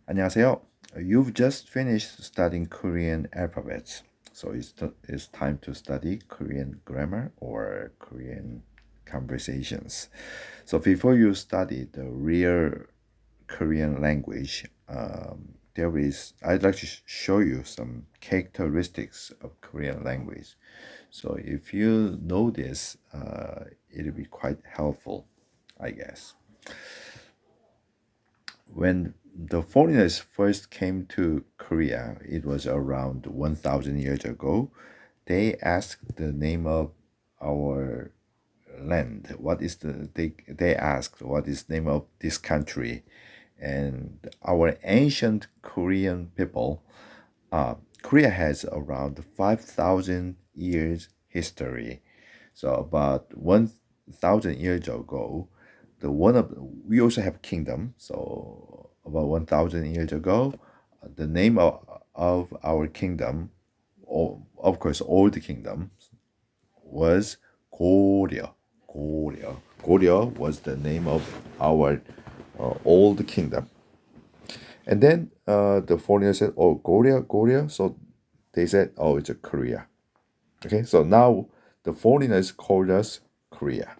안녕하세요. You've just finished studying Korean alphabets, so it's time to study Korean grammar or Korean conversations. So before you study the real Korean language, I'd like to show you some characteristics of Korean language. So if you know this, it'll be quite helpful, I guess. When the foreigners first came to Korea, it was around 1,000 years ago. They asked the name of our land. They asked what is name of this country, and our ancient Korean people. Korea has around 5,000 years history. So about 1,000 years ago, the one of we also have kingdom. So about 1,000 years ago, the name of our kingdom, of course, old kingdom, was Goryeo. Goryeo. Goryeo was the name of our old kingdom. And then the foreigners said, "Oh, Korea, Korea." So they said, "Oh, it's a Korea." Okay, so now the foreigners called us Korea.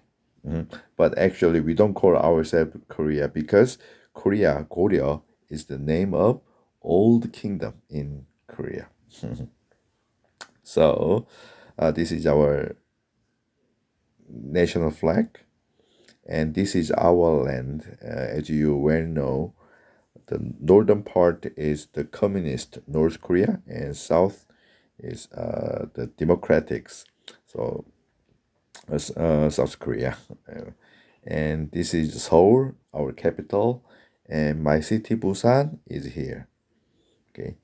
But actually, we don't call ourselves Korea because Korea, Goryeo, is the name of old kingdom in Korea. So this is our national flag, and this is our land. As you well know, the northern part is the communist North Korea, and south is the democratics. So South Korea. And this is Seoul, our capital, and my city Busan is here. Okay,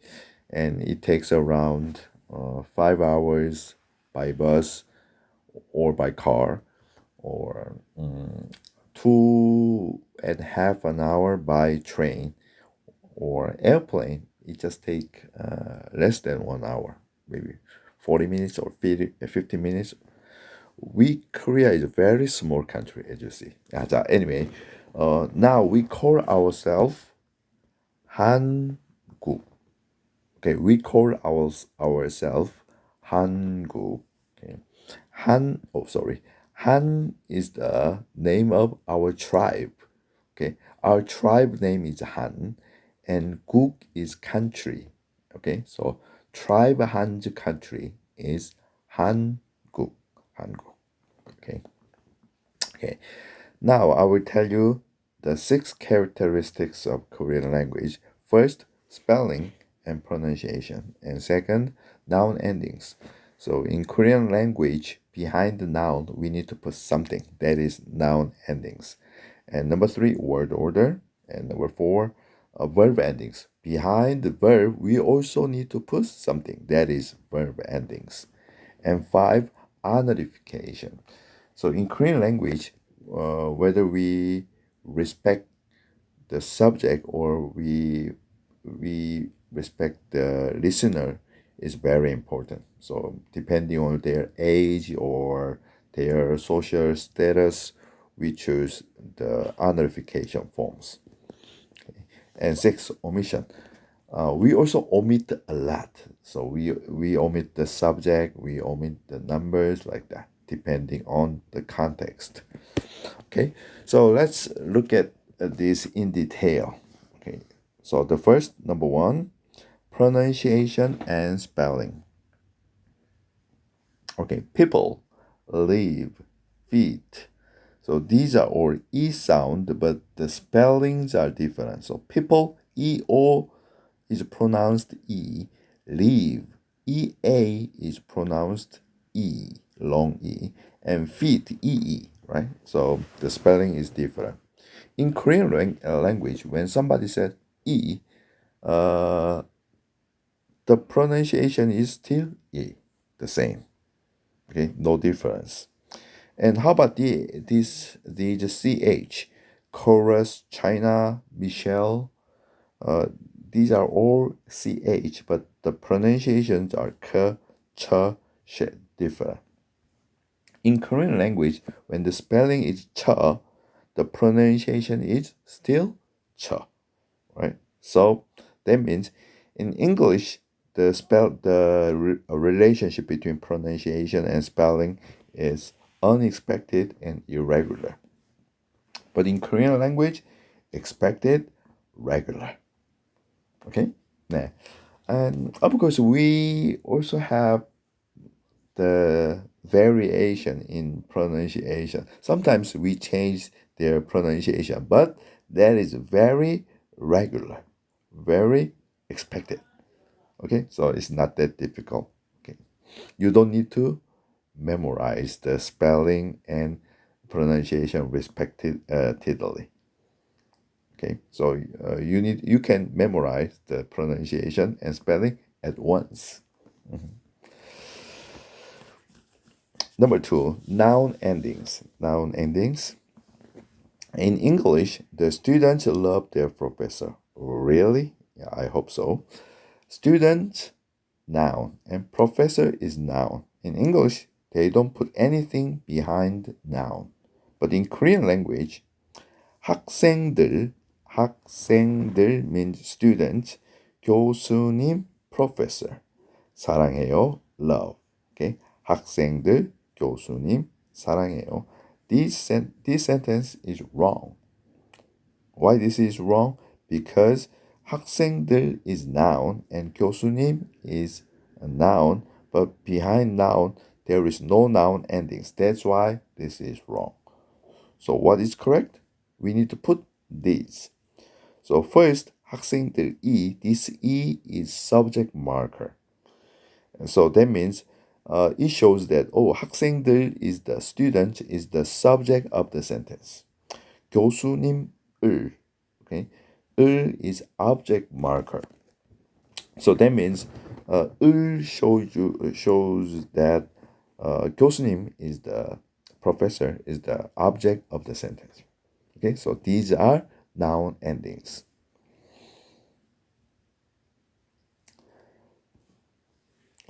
and it takes around 5 hours by bus or by car, or 2.5 hours by train or airplane. It just take less than 1 hour, maybe 40 minutes or 50 minutes. Korea is a very small country, as you see. Anyway, now we call ourselves 한국. Okay, we call ourselves 한국. Okay, Han is the name of our tribe. Okay, our tribe name is Han, and Guk is country. Okay, so tribe Han's country is 한국. 한국. Okay. Okay. Now I will tell you the 6 characteristics of Korean language. First, spelling and pronunciation, and second, noun endings. So in Korean language, behind the noun, we need to put something, that is noun endings. And number 3, word order. And number 4, verb endings. Behind the verb, we also need to put something, that is verb endings. And 5, honorification. So in Korean language, whether we respect the subject or we respect the listener is very important. So depending on their age or their social status, we choose the honorification forms. And 6, omission. We also omit a lot. So we omit the subject, we omit the numbers like that, depending on the context. Okay, so let's look at this in detail. Okay, so the first, number 1, pronunciation and spelling. Okay, people, live, feet. So these are all E sound, but the spellings are different. So people, E-O is pronounced E. Live, E-A is pronounced E, long E. And feet, E-E, right? So the spelling is different. In Korean language, when somebody said E, uh, the pronunciation is still E, the same. Okay, no difference. And how about the CH? Chorus, China, Michelle, these are all CH, but the pronunciations are K, Ch, Sh, different. In Korean language, when the spelling is Ch, the pronunciation is still Ch, right? So that means in English, the relationship between pronunciation and spelling is unexpected and irregular. But in Korean language, expected, regular. Okay? 네. And of course, we also have the variation in pronunciation. Sometimes we change their pronunciation, but that is very regular, very expected. Okay, so it's not that difficult. Okay, you don't need to memorize the spelling and pronunciation respectively. Okay, so you can memorize the pronunciation and spelling at once. Number two, noun endings. Noun endings. In English, the students love their professor. Really? Yeah, I hope so. Student, noun, and professor is noun. In English, they don't put anything behind noun. But in Korean language, 학생들, 학생들 means students, 교수님, professor. 사랑해요, love. Okay? 학생들, 교수님, 사랑해요. This sentence is wrong. Why this is wrong? Because 학생들 is noun and 교수님 is a noun, but behind noun there is no noun endings. That's why this is wrong. So what is correct? We need to put these. So first, 학생들 E, this E is subject marker. And so that means it shows that, oh, 학생들 is the student, is the subject of the sentence. 교수님 을, okay, 을 is object marker. So that means 을 shows that 교수님 is the professor, is the object of the sentence. Okay, so these are noun endings.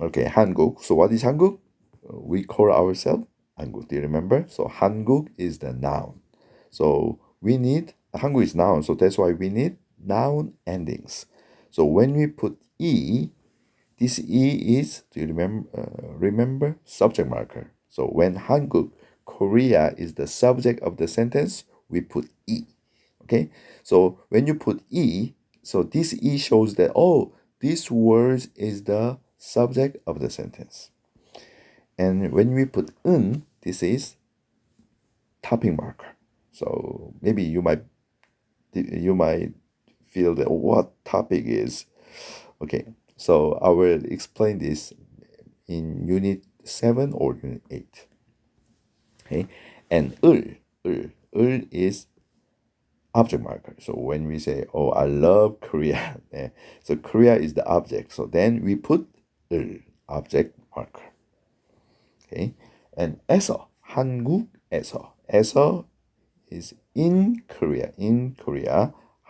Okay, 한국. So what is 한국? We call ourselves 한국. Do you remember? So 한국 is the noun. So we need 한국 is noun. So that's why we need noun endings. So when we put e, this e is, do you remember subject marker. So when 한국, Korea is the subject of the sentence, we put e. Okay. So when you put e, so this e shows that, oh, this word is the subject of the sentence. And when we put un, this is topping marker. So maybe you might feel that what topic is. Okay, so I will explain this in unit 7 or unit 8. Okay, and 을 is object marker. So when we say, oh, I love Korea, so Korea is the object. So then we put 을, object marker. Okay, and 에서, 한국에서 is in Korea,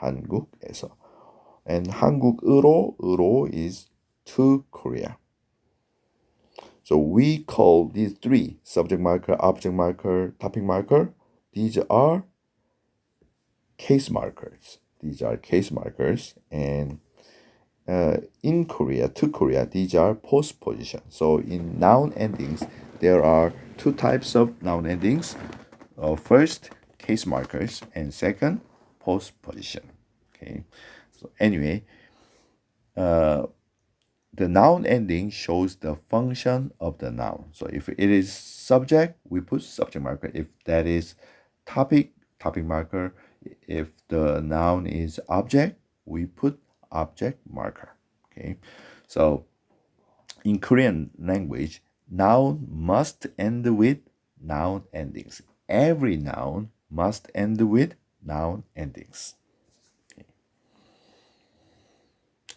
한국에서. And 한국으로 is to Korea. So we call these three, subject marker, object marker, topic marker, these are case markers. And in Korea, to Korea, these are postposition. So in noun endings, there are two types of noun endings. First, case markers, and second, postposition. Okay. So anyway, the noun ending shows the function of the noun. So if it is subject, we put subject marker. If that is topic marker. If the noun is object, we put object marker. Okay. So in Korean language, noun must end with noun endings. Every noun must end with noun endings.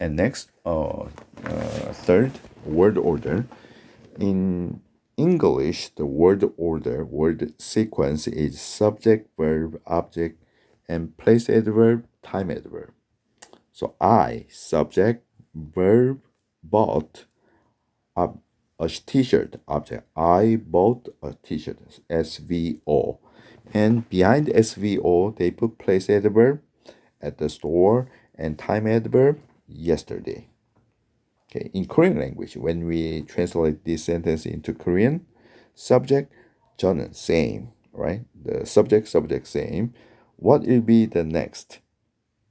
And next, third, word order. In English, the word order, word sequence is subject, verb, object, and place adverb, time adverb. So I, subject, verb, bought a t-shirt, object. I bought a t-shirt, SVO. And behind SVO, they put place adverb at the store and time adverb yesterday. Okay, in Korean language, when we translate this sentence into Korean, subject 저는 same, right? The subject same. What will be the next?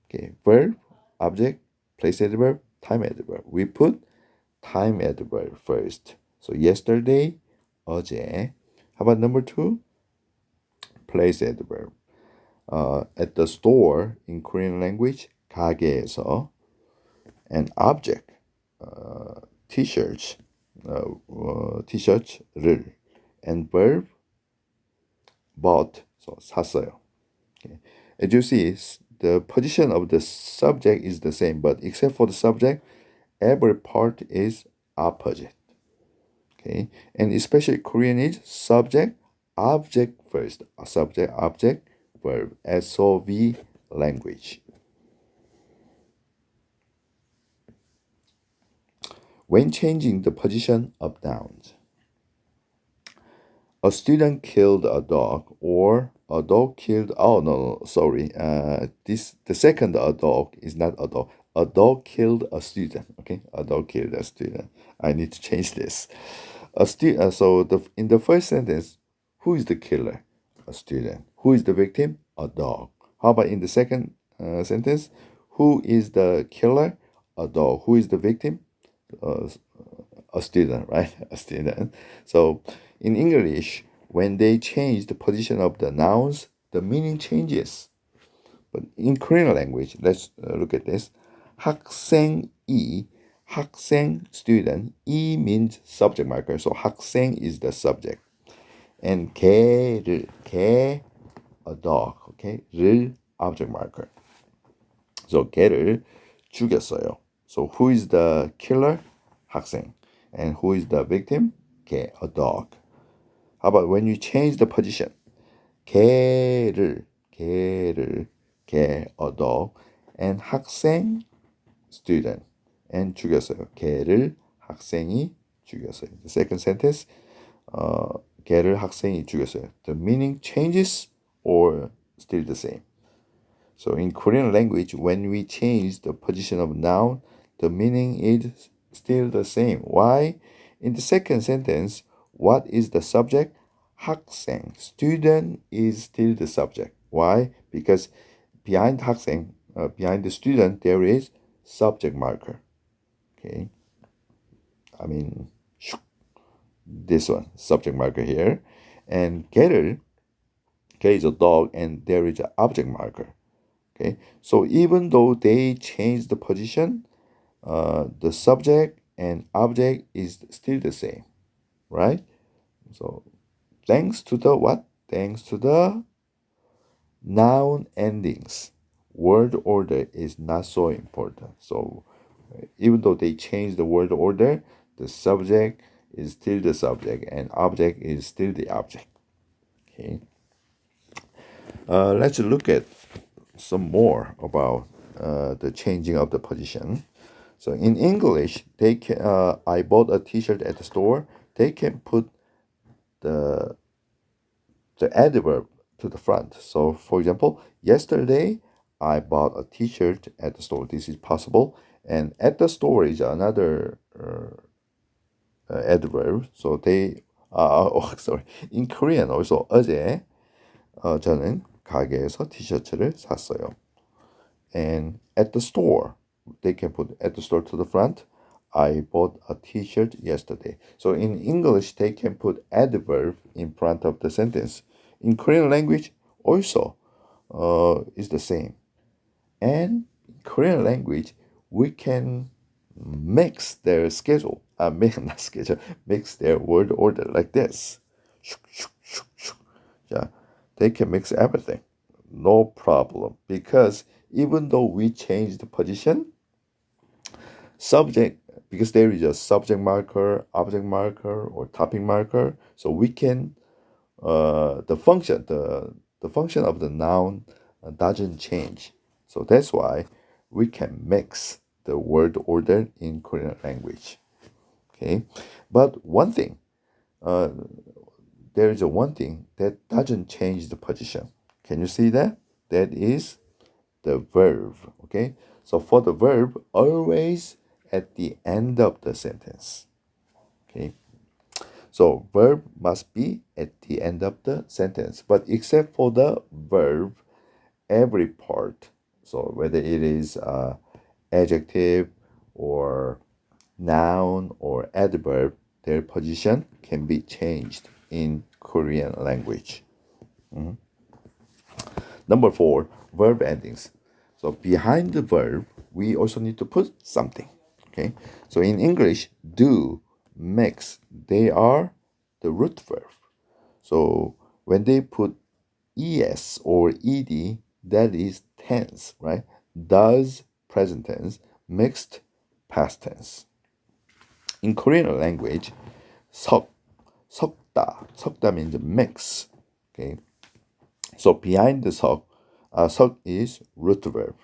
Okay, verb, object, place adverb, time adverb. We put time adverb first. So yesterday, 어제. How about number two? Place adverb. At the store in Korean language, 가게에서. And object, t-shirts, t-shirts를. And verb, bought, so 샀어요. Okay. As you see, the position of the subject is the same, but except for the subject, every part is opposite. Okay, and especially Korean is subject, object first, subject, object, verb, SOV language. When changing the position of nouns, a student killed a dog, or a dog killed. Oh no, sorry. This the second a dog is not a dog. A dog killed a student. Okay, a dog killed a student. I need to change this. So in the first sentence, who is the killer? A student. Who is the victim? A dog. How about in the second sentence? Who is the killer? A dog. Who is the victim? Uh, a student, right? A student. So in English, when they change the position of the nouns, the meaning changes. But in Korean language, let's look at this. 학생이, 학생, student. 이 means subject marker. So 학생 is the subject. And 개를, 개, a dog. Okay? 를, object marker. So 개를 죽였어요. So who is the killer? 학생. And who is the victim? 개, a dog. How about when you change the position? 개를, 개, a dog. And 학생, student. And 죽였어요. 개를 학생이 죽였어요. The second sentence, 개를 학생이 죽였어요. The meaning changes or still the same? So in Korean language, when we change the position of noun, the meaning is still the same. Why? In the second sentence, what is the subject? 학생, student is still the subject. Why? Because behind 학생, behind the student, there is subject marker. Okay, I mean this one, subject marker here, and 개를, 개 is a dog, and there is an object marker. Okay, so even though they change the position, the subject and object is still the same, right? So thanks to the what? Thanks to the noun endings, word order is not so important. So even though they change the word order, the subject is still the subject and object is still the object. Okay. Let's look at some more about the changing of the position. So in English, they can. I bought a T-shirt at the store. They can put the adverb to the front. So for example, yesterday I bought a T-shirt at the store. This is possible. And at the store is another adverb. So they. Oh, sorry. In Korean also 어제 저는 가게에서 티셔츠를 샀어요. And at the store, they can put at the store to the front. I bought a T-shirt yesterday. So in English, they can put adverb in front of the sentence. In Korean language, also is the same. And in Korean language, we can mix their schedule. Not schedule. Mix their word order like this. Yeah, they can mix everything. No problem, because even though we change the position, subject, because there is a subject marker, object marker, or topic marker, so we can the function of the noun doesn't change. So that's why we can mix the word order in Korean language. Okay, but one thing, there is a one thing that doesn't change the position. Can you see that? That is the verb. Okay, So for the verb, always at the end of the sentence. Okay. So verb must be at the end of the sentence. But except for the verb, every part, so whether it is adjective or noun or adverb, their position can be changed in Korean language. Number four, verb endings. So behind the verb, we also need to put something. Okay. So in English, do, makes, they are the root verb. So when they put es or ed, that is tense, right? Does, present tense, mixed, past tense. In Korean language, 석, 석다 means mix. Okay, so behind the 석 is root verb.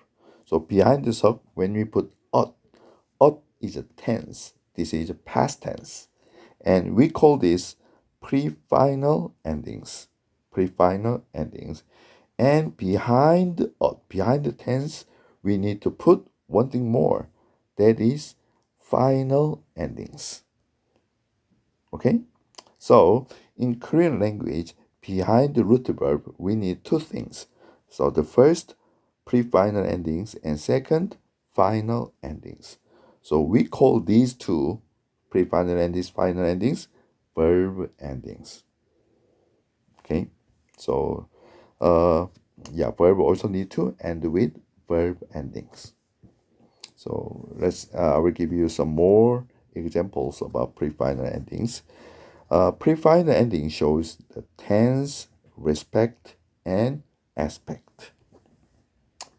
So behind the 석, when we put ot is a tense. This is a past tense, and we call this prefinal endings. Prefinal endings, and behind the tense, we need to put one thing more. That is final endings. Okay? So in Korean language, behind the root verb, we need two things. So the first, pre-final endings, and second, final endings. So we call these two, pre-final endings, final endings, verb endings. Okay? So yeah, verb also need to end with verb endings. So I will give you some more examples about pre-final endings. Prefinal ending shows the tense, respect, and aspect.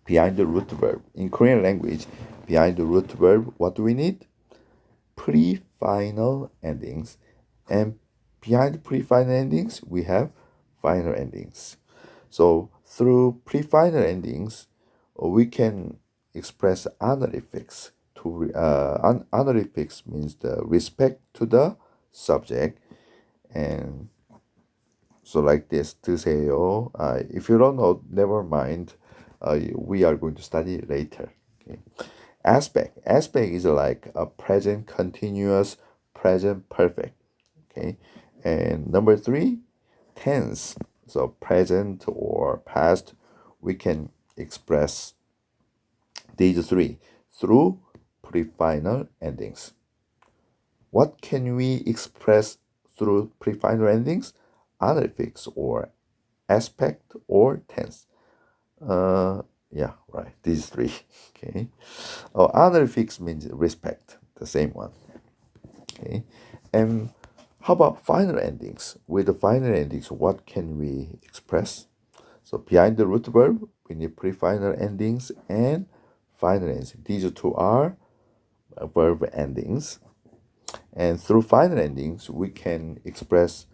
Behind the root verb. In Korean language, behind the root verb, what do we need? Pre-final endings. And behind pre-final endings, we have final endings. So through pre-final endings, we can express honorifics. Honorifics means the respect to the subject, and so like this, 드세요. If you don't know, never mind. We are going to study later. Okay. Aspect is like a present continuous, present perfect. Okay. And number three, tense. So present or past, we can express these three through pre-final endings. What can we express through pre-final endings? Honorifics or aspect or tense. Uh, yeah, right. These three. Okay. Oh, honorifics means respect. The same one. Okay. And how about final endings? With the final endings, what can we express? So behind the root verb, we need pre-final endings and final endings. These two are verb endings. And through final endings, we can express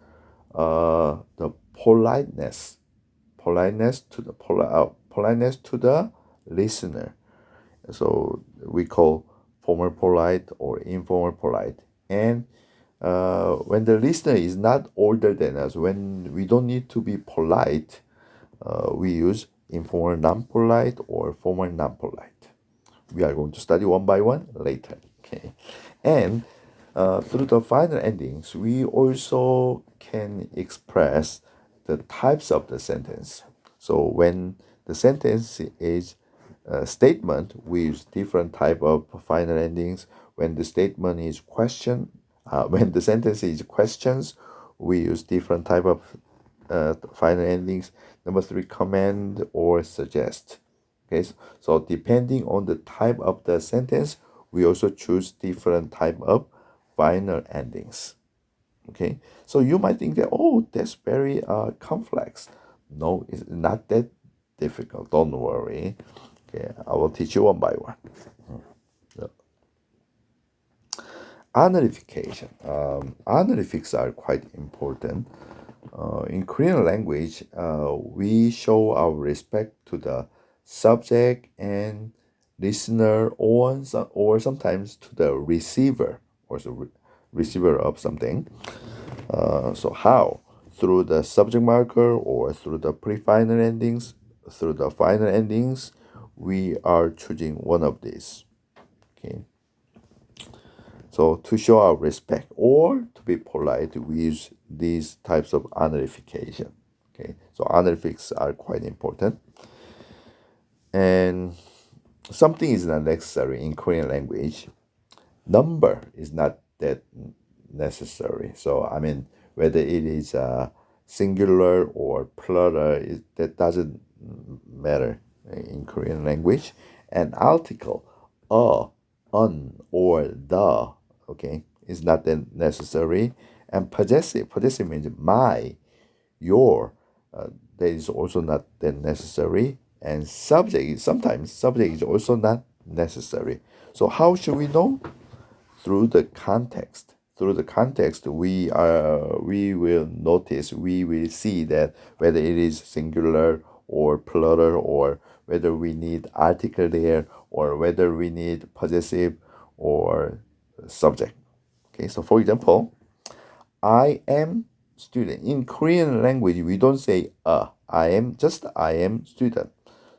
the politeness to the listener. So we call formal polite or informal polite. And when the listener is not older than us, when we don't need to be polite, we use informal non-polite or formal non-polite. We are going to study one by one later. Okay, and through the final endings, we also can express the types of the sentence. So when the sentence is a statement, we use different type of final endings. When the statement is question, when the sentence is questions, we use different type of final endings. Number three, command or suggest. Okay, so depending on the type of the sentence, we also choose different type of final endings. Okay, so you might think that, oh, that's very complex. No, it's not that difficult. Don't worry. Okay, I will teach you one by one. Yeah. Honorification. Honorifics are quite important. In Korean language, we show our respect to the subject and listener, or sometimes to the receiver, or receiver of something. So how? Through the subject marker or through the pre-final endings? Through the final endings, we are choosing one of these. Okay. So to show our respect or to be polite, we use these types of honorification. Okay. So honorifics are quite important. And something is not necessary in Korean language. Number is not that necessary. So I mean, whether it is singular or plural, that doesn't matter in Korean language. And article, a, an, or the, okay, is not that necessary. And possessive means my, your, that is also not that necessary. And sometimes subject is also not necessary. So how should we know? Through the context. Through the context, we will notice, we will see that whether it is singular or plural, or whether we need article there, or whether we need possessive or subject. Okay, so for example, I am student. In Korean language, we don't say I am student.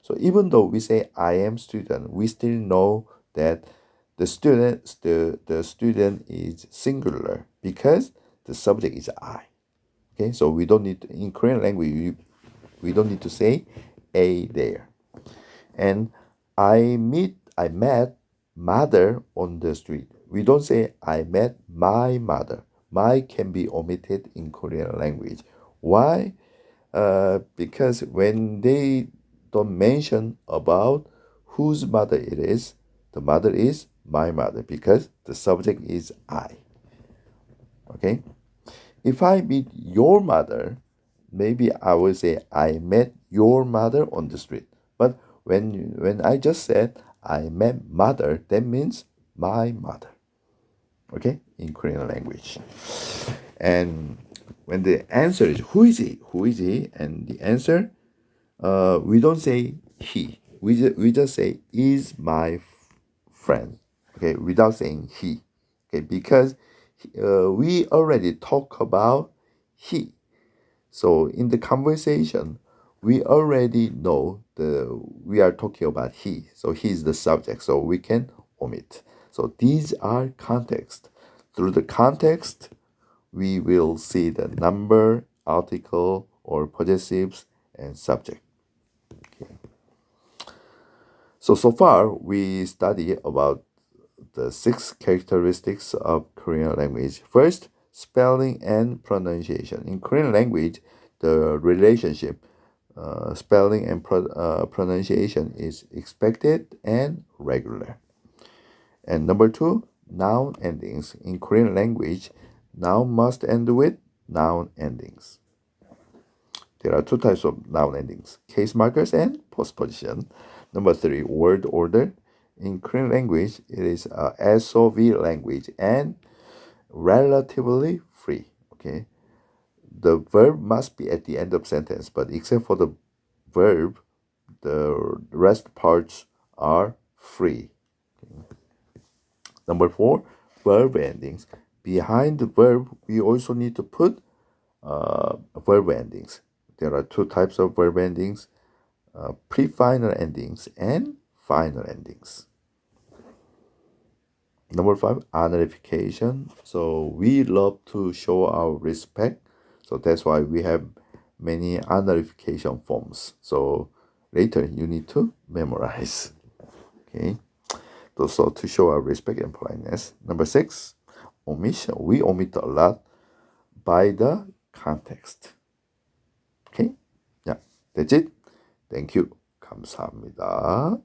So even though we say I am student, we still know that the student is singular because the subject is I. Okay, so we don't need in Korean language we don't need to say a there. And I met mother on the street. We don't say I met my mother. My can be omitted in Korean language. Why? Because when they don't mention about whose mother it is, the mother is my mother because the subject is I. Okay? If I meet your mother, maybe I will say I met your mother on the street. But when I just said I met mother, that means my mother. Okay, in Korean language. And when the answer is who is he? Who is he? And the answer, we don't say he. We just say is my friend. Okay, without saying he. Okay, because we already talk about he. So in the conversation, we already know we are talking about he. So he is the subject. So we can omit. So these are context. Through the context, we will see the number, article, or possessives and subject. So far we study about the 6 characteristics of Korean language. First, spelling and pronunciation. In Korean language, the relationship spelling and pronunciation is expected and regular. And number 2, noun endings. In Korean language, noun must end with noun endings. There are 2 types of noun endings, case markers and postposition. Number 3, word order. In Korean language, it is a SOV language and relatively free. Okay, the verb must be at the end of sentence, but except for the verb, the rest parts are free. Number 4, verb endings. Behind the verb, we also need to put verb endings. There are 2 types of verb endings, prefinal endings and final endings. Number 5, honorification. So we love to show our respect. So that's why we have many honorification forms. So later you need to memorize. Okay. So to show our respect and politeness. Number 6, omission. We omit a lot by the context. Okay. Yeah. That's it. Thank you. 감사합니다.